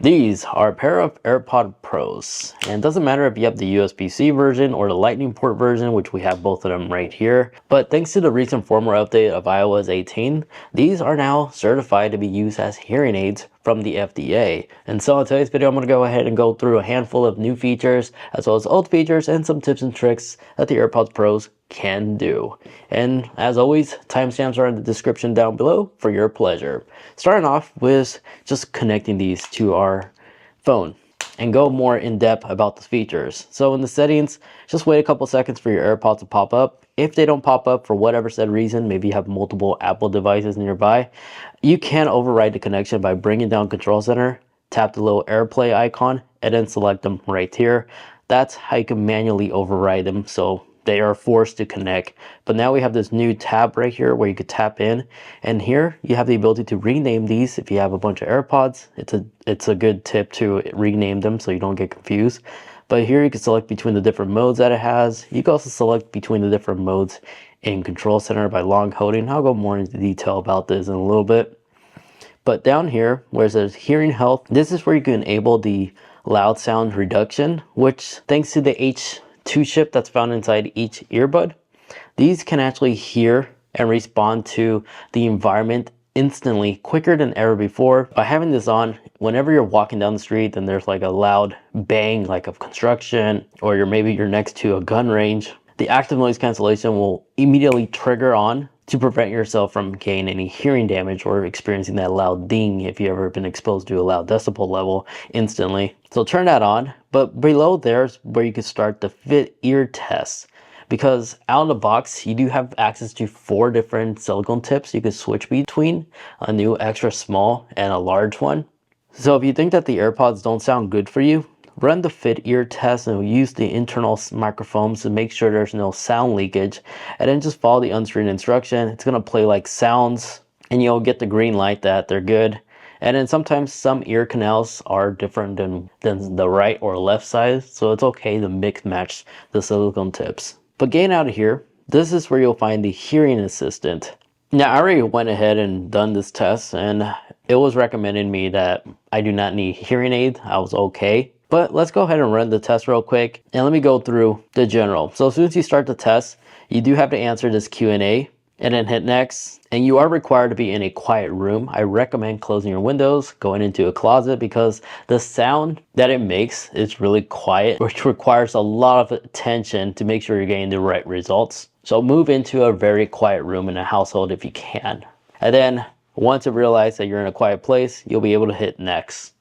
These are a pair of AirPod Pros, and it doesn't matter if you have the USB-C version or the Lightning port version, which we have both of them right here. But thanks to the recent firmware update of iOS 18, these are now certified to be used as hearing aids from the FDA. And so in today's video, I'm going to go ahead and go through a handful of new features, as well as old features and some tips and tricks that the AirPods Pros can do. And as always, timestamps are in the description down below for your pleasure. Starting off with just connecting these to our phone and go more in depth about the features. So in the settings, just wait a couple seconds for your AirPods to pop up. If they don't pop up for whatever said reason, maybe you have multiple Apple devices nearby, you can override the connection by bringing down Control Center, tap the little AirPlay icon, and then select them right here. That's how you can manually override them, so they are forced to connect. But now we have this new tab right here where you could tap in, and here you have the ability to rename these. If you have a bunch of AirPods, it's a good tip to rename them so you don't get confused. But here you can select between the different modes that it has. You can also select between the different modes in Control Center by long holding. I'll go more into detail about this in a little bit. But down here where it says hearing health, this is where you can enable the loud sound reduction, which thanks to the H2 chip that's found inside each earbud, these can actually hear and respond to the environment instantly, quicker than ever before. By having this on, whenever you're walking down the street and there's like a loud bang like of construction, or you're next to a gun range, the active noise cancellation will immediately trigger on to prevent yourself from getting any hearing damage or experiencing that loud ding if you've ever been exposed to a loud decibel level instantly. So turn that on, but below there's where you can start the fit ear test. Because out of the box, you do have access to 4 different silicone tips you can switch between, a new extra small and a large one. So if you think that the AirPods don't sound good for you, run the fit ear test and use the internal microphones to make sure there's no sound leakage, and then just follow the on-screen instruction. It's going to play like sounds and you'll get the green light that they're good. And then sometimes some ear canals are different than the right or left side, so it's okay to mix match the silicone tips. But getting out of here, this is where you'll find the hearing assistant. Now, I already went ahead and done this test, and it was recommending me that I do not need hearing aid. I was okay. But let's go ahead and run the test real quick, and let me go through the general. So as soon as you start the test, you do have to answer this Q&A, and then hit next. And you are required to be in a quiet room. I recommend closing your windows, going into a closet, because the sound that it makes is really quiet, which requires a lot of attention to make sure you're getting the right results. So move into a very quiet room in a household if you can. And then once you realize that you're in a quiet place, you'll be able to hit next.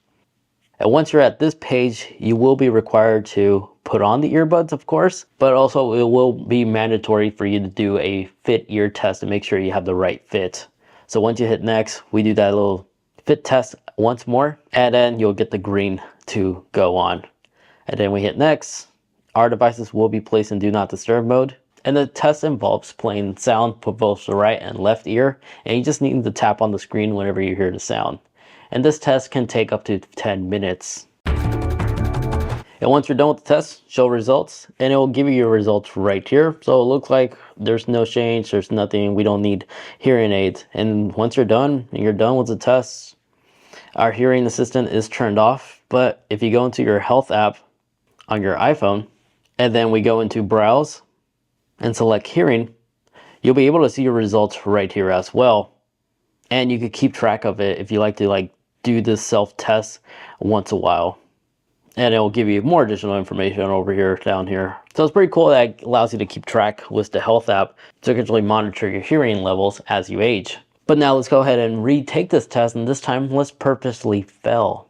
And once you're at this page, you will be required to put on the earbuds, of course, but also it will be mandatory for you to do a fit ear test to make sure you have the right fit. So once you hit next, we do that little fit test once more, and then you'll get the green to go on. And then we hit next. Our devices will be placed in do not disturb mode. And the test involves playing sound for both the right and left ear, and you just need to tap on the screen whenever you hear the sound. And this test can take up to 10 minutes. And once you're done with the test, show results, and it will give you your results right here. So it looks like there's no change, there's nothing, we don't need hearing aids. And once you're done, and you're done with the test, our hearing assistant is turned off. But if you go into your health app on your iPhone, and then we go into browse and select hearing, you'll be able to see your results right here as well. And you could keep track of it if you like to do this self-test once a while. And it will give you more additional information over here, down here. So it's pretty cool that it allows you to keep track with the health app to actually monitor your hearing levels as you age. But now let's go ahead and retake this test, and this time let's purposely fail.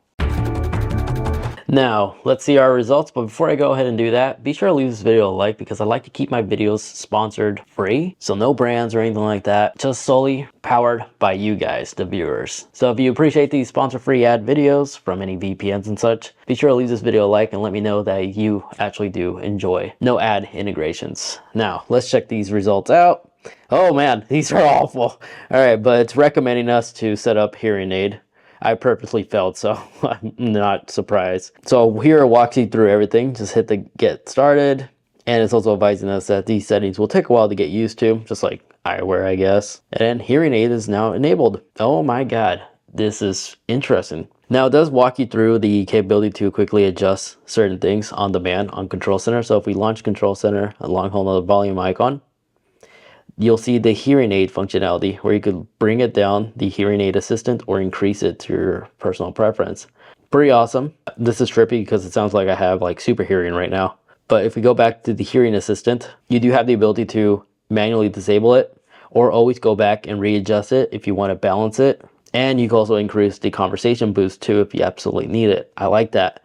Now, let's see our results, but before I go ahead and do that, be sure to leave this video a like, because I like to keep my videos sponsored free. So no brands or anything like that, just solely powered by you guys, the viewers. So if you appreciate these sponsor-free ad videos from any VPNs and such, be sure to leave this video a like and let me know that you actually do enjoy no ad integrations. Now, let's check these results out. Oh man, these are awful. All right, but it's recommending us to set up hearing aid. I purposely failed, so I'm not surprised. So here it walks you through everything. Just hit the get started. And it's also advising us that these settings will take a while to get used to, just like eyewear, I guess. And then hearing aid is now enabled. Oh my God. this is interesting. Now it does walk you through the capability to quickly adjust certain things on demand on Control Center. So if we launch Control Center along hold the volume icon, you'll see the hearing aid functionality where you could bring it down, the hearing aid assistant, or increase it to your personal preference. Pretty awesome. This is trippy because it sounds like I have like super hearing right now. But if we go back to the hearing assistant, you do have the ability to manually disable it or always go back and readjust it if you want to balance it. And you can also increase the conversation boost too if you absolutely need it. I like that.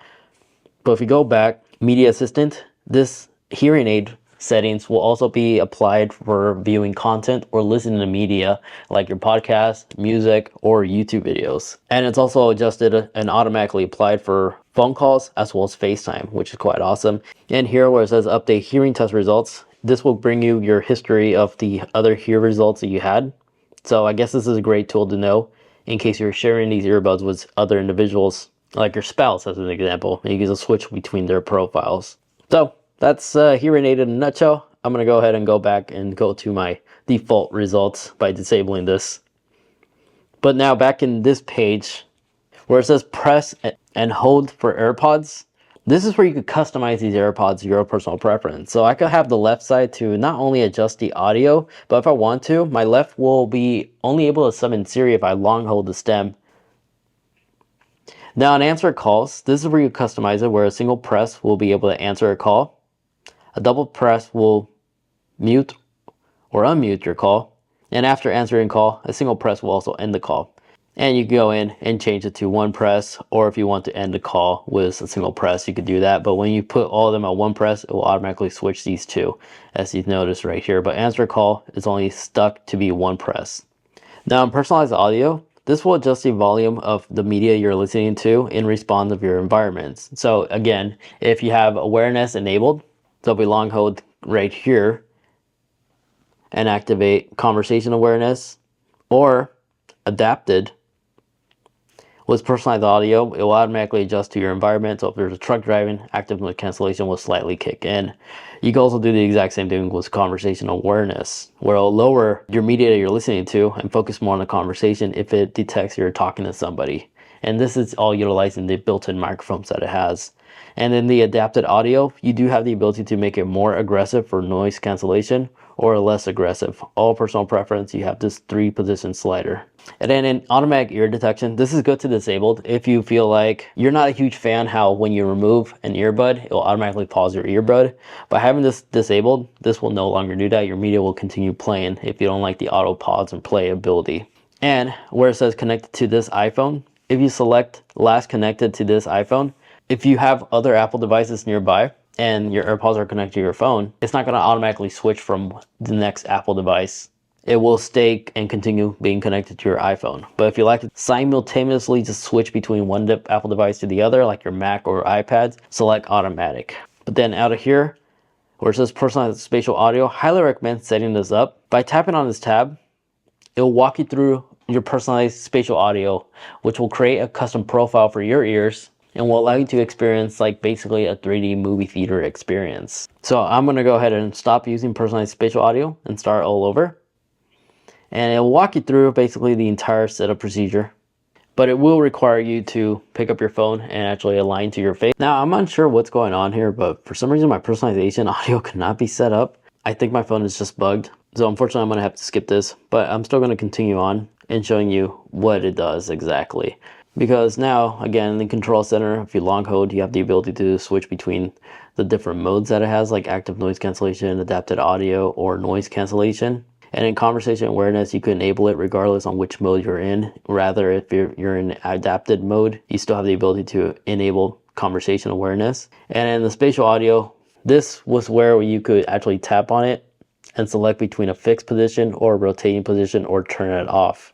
But if we go back, media assistant, this hearing aid settings will also be applied for viewing content or listening to media like your podcast, music, or YouTube videos. And it's also adjusted and automatically applied for phone calls as well as FaceTime, which is quite awesome. And here where it says update hearing test results, this will bring you your history of the other hear results that you had. So I guess this is a great tool to know in case you're sharing these earbuds with other individuals, like your spouse as an example. You can just switch between their profiles. So that's hearing aid in a nutshell. I'm going to go ahead and go back and go to my default results by disabling this. But now back in this page where it says press and hold for AirPods, this is where you could customize these AirPods to your personal preference. So I could have the left side to not only adjust the audio, but if I want to, my left will be only able to summon Siri if I long hold the stem. Now in answer calls, this is where you customize it, where a single press will be able to answer a call. A double press will mute or unmute your call. And after answering call, a single press will also end the call. And you can go in and change it to one press, or if you want to end the call with a single press, you could do that. But when you put all of them at one press, it will automatically switch these two, as you've noticed right here. But answer call is only stuck to be one press. Now in personalized audio, this will adjust the volume of the media you're listening to in response of your environments. So again, if you have awareness enabled, so if we long hold right here and activate conversation awareness or adapted, with personalized audio, it will automatically adjust to your environment. So if there's a truck driving, active noise cancellation will slightly kick in. You can also do the exact same thing with conversation awareness, where it'll lower your media that you're listening to and focus more on the conversation if it detects you're talking to somebody. And this is all utilizing the built-in microphones that it has. And in the adapted audio, you do have the ability to make it more aggressive for noise cancellation or less aggressive. All personal preference, you have this 3-position slider. And then in automatic ear detection, this is good to disable if you feel like you're not a huge fan how when you remove an earbud, it will automatically pause your earbud. By having this disabled, this will no longer do that. Your media will continue playing if you don't like the auto pause and play ability. And where it says connected to this iPhone, if you select last connected to this iPhone, if you have other Apple devices nearby and your AirPods are connected to your phone, it's not going to automatically switch from the next Apple device. It will stay and continue being connected to your iPhone. But if you like to simultaneously just switch between one Apple device to the other, like your Mac or iPads, select automatic. But then out of here, where it says personalized spatial audio, highly recommend setting this up. By tapping on this tab, it will walk you through your personalized spatial audio, which will create a custom profile for your ears and will allow you to experience like basically a 3D movie theater experience. So I'm going to go ahead and stop using personalized spatial audio and start all over. And it will walk you through basically the entire setup procedure. But it will require you to pick up your phone and actually align to your face. Now, I'm unsure what's going on here, but for some reason my personalization audio could not be set up. I think my phone is just bugged. So unfortunately, I'm going to have to skip this, but I'm still going to continue on and showing you what it does exactly. Because now, again, in the control center, if you long hold, you have the ability to switch between the different modes that it has, like active noise cancellation, adapted audio, or noise cancellation. And in conversation awareness, you can enable it regardless on which mode you're in. Rather, if you're in adapted mode, you still have the ability to enable conversation awareness. And in the spatial audio, this was where you could actually tap on it and select between a fixed position or a rotating position or turn it off.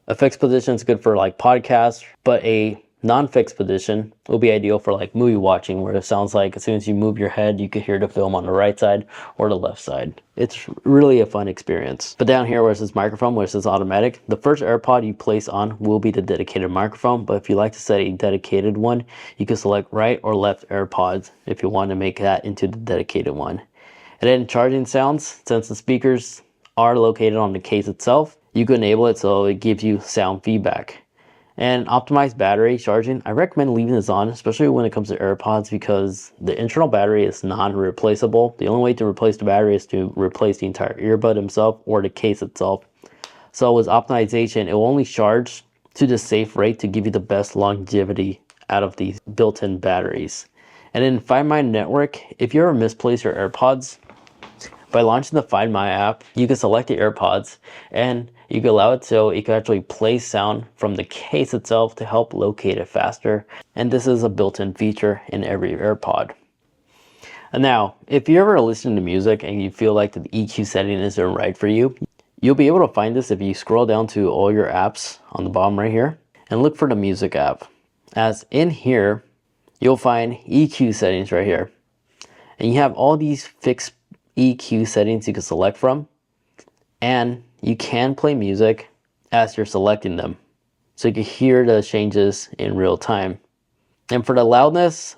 A fixed position is good for like podcasts, but a non-fixed position will be ideal for like movie watching, where it sounds like as soon as you move your head, you can hear the film on the right side or the left side. It's really a fun experience. But down here where it says microphone, where it says automatic, the first AirPod you place on will be the dedicated microphone. But if you like to set a dedicated one, you can select right or left AirPods if you want to make that into the dedicated one. And then charging sounds, since the speakers are located on the case itself, you can enable it so it gives you sound feedback. And optimized battery charging, I recommend leaving this on, especially when it comes to AirPods, because the internal battery is non-replaceable. The only way to replace the battery is to replace the entire earbud itself or the case itself. So with optimization, it will only charge to the safe rate to give you the best longevity out of these built-in batteries. And in Find My Network, if you ever misplace your AirPods, by launching the Find My app, you can select the AirPods and you can allow it so it can actually play sound from the case itself to help locate it faster. And this is a built-in feature in every AirPod. And now, if you ever listen to music and you feel like the EQ setting isn't right for you, you'll be able to find this if you scroll down to all your apps on the bottom right here and look for the music app. As in here, you'll find EQ settings right here. And you have all these fixed EQ settings you can select from, and you can play music as you're selecting them, so you can hear the changes in real time. And for the loudness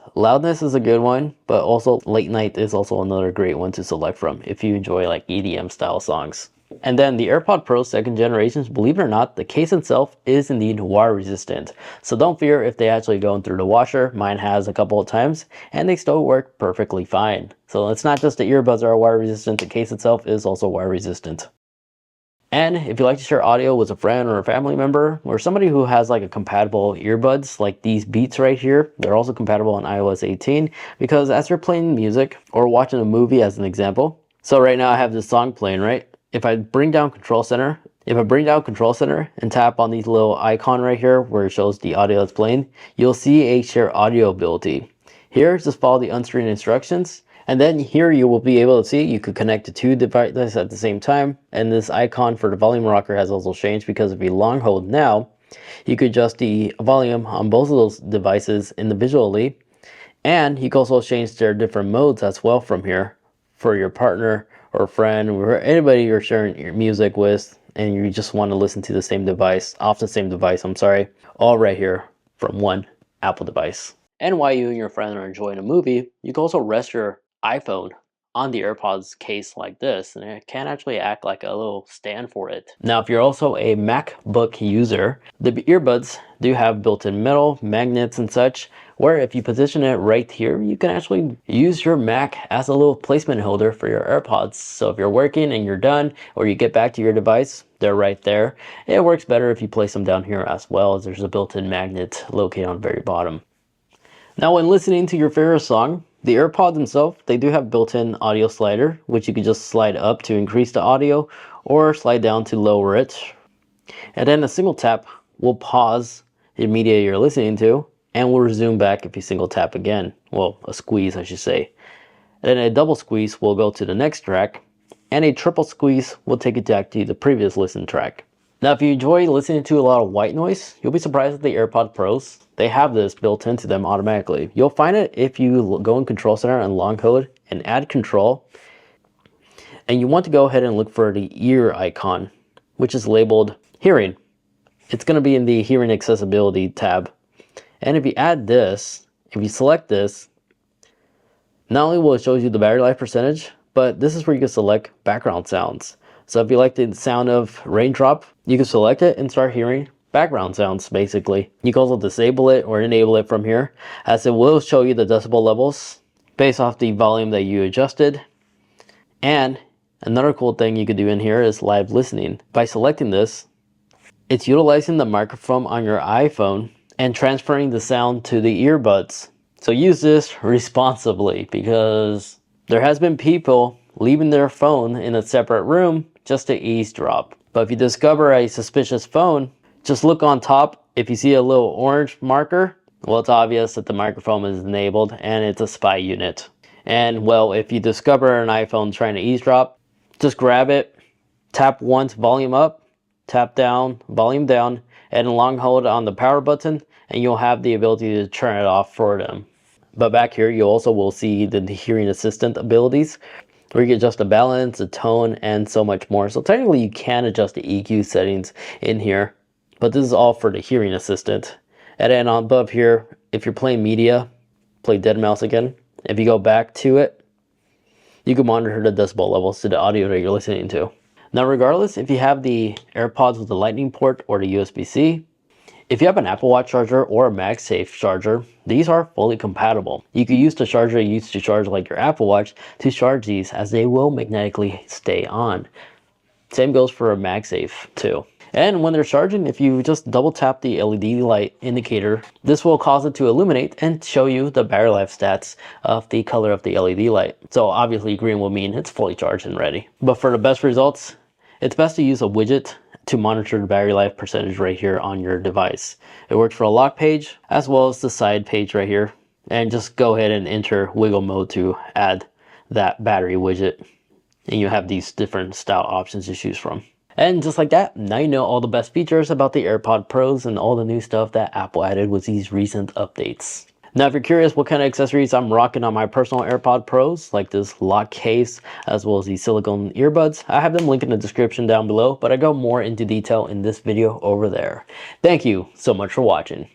is a good one, but also late night is also another great one to select from if you enjoy like EDM style songs. And then the AirPod Pro 2nd generation, believe it or not, the case itself is indeed water resistant. So don't fear if they actually go through the washer. Mine has a couple of times and they still work perfectly fine. So it's not just the earbuds are water resistant, the case itself is also water resistant. And if you like to share audio with a friend or a family member or somebody who has like a compatible earbuds, like these Beats right here, they're also compatible on iOS 18, because as you're playing music or watching a movie as an example. So right now I have this song playing, right? If I bring down Control Center and tap on these little icon right here where it shows the audio that's playing, you'll see a share audio ability. Here, just follow the on-screen instructions. And then here you will be able to see you could connect to two devices at the same time. And this icon for the volume rocker has also changed, because if you long hold now, you could adjust the volume on both of those devices individually. And you can also change their different modes as well from here for your partner or friend or anybody you're sharing your music with and you just want to listen to the same device, off the same device, all right here from one Apple device. And while you and your friend are enjoying a movie, you can also rest your iPhone on the AirPods case like this, and it can actually act like a little stand for it. Now, if you're also a MacBook user, the earbuds do have built-in metal, magnets and such, where if you position it right here, you can actually use your Mac as a little placement holder for your AirPods. So if you're working and you're done, or you get back to your device, they're right there. It works better if you place them down here as well, as there's a built-in magnet located on the very bottom. Now, when listening to your favorite song, the AirPods themselves, they do have built-in audio slider, which you can just slide up to increase the audio or slide down to lower it. And then a single tap will pause the media you're listening to and will resume back if you single tap again. Well, a squeeze, I should say. And then a double squeeze will go to the next track, and a triple squeeze will take it back to the previous listen track. Now, if you enjoy listening to a lot of white noise, you'll be surprised at the AirPod Pros. They have this built into them automatically. You'll find it if you go in Control Center and long hold and add control. And you want to go ahead and look for the ear icon, which is labeled hearing. It's going to be in the hearing accessibility tab. And if you add this, if you select this, not only will it show you the battery life percentage, but this is where you can select background sounds. So if you like the sound of raindrop, you can select it and start hearing background sounds, basically. You can also disable it or enable it from here, as it will show you the decibel levels based off the volume that you adjusted. And another cool thing you could do in here is live listening. By selecting this, it's utilizing the microphone on your iPhone and transferring the sound to the earbuds. So use this responsibly, because there has been people leaving their phone in a separate room just to eavesdrop. But if you discover a suspicious phone, just look on top. If you see a little orange marker, well, it's obvious that the microphone is enabled and it's a spy unit. And well, if you discover an iPhone trying to eavesdrop, just grab it, tap once, volume up, tap down, volume down, and long hold on the power button, and you'll have the ability to turn it off for them. But back here, you also will see the hearing assistant abilities, where you can adjust the balance, the tone, and so much more. So technically you can adjust the EQ settings in here, but this is all for the hearing assistant. And then on above here, if you're playing media, play dead mouse again. If you go back to it, you can monitor the decibel levels to the audio that you're listening to. Now, regardless if you have the AirPods with the Lightning port or the USB-C, If you have an Apple Watch charger or a MagSafe charger, these are fully compatible. You can use the charger you use to charge like your Apple Watch to charge these, as they will magnetically stay on. Same goes for a MagSafe too. And when they're charging, if you just double tap the LED light indicator, this will cause it to illuminate and show you the battery life stats of the color of the LED light. So obviously green will mean it's fully charged and ready. But for the best results, it's best to use a widget to monitor the battery life percentage right here on your device. It works for a lock page as well as the side page right here. And just go ahead and enter wiggle mode to add that battery widget. And you have these different style options to choose from. And just like that, now you know all the best features about the AirPod Pros and all the new stuff that Apple added with these recent updates. Now, if you're curious what kind of accessories I'm rocking on my personal AirPod Pros, like this lock case, as well as these silicone earbuds, I have them linked in the description down below, but I go more into detail in this video over there. Thank you so much for watching.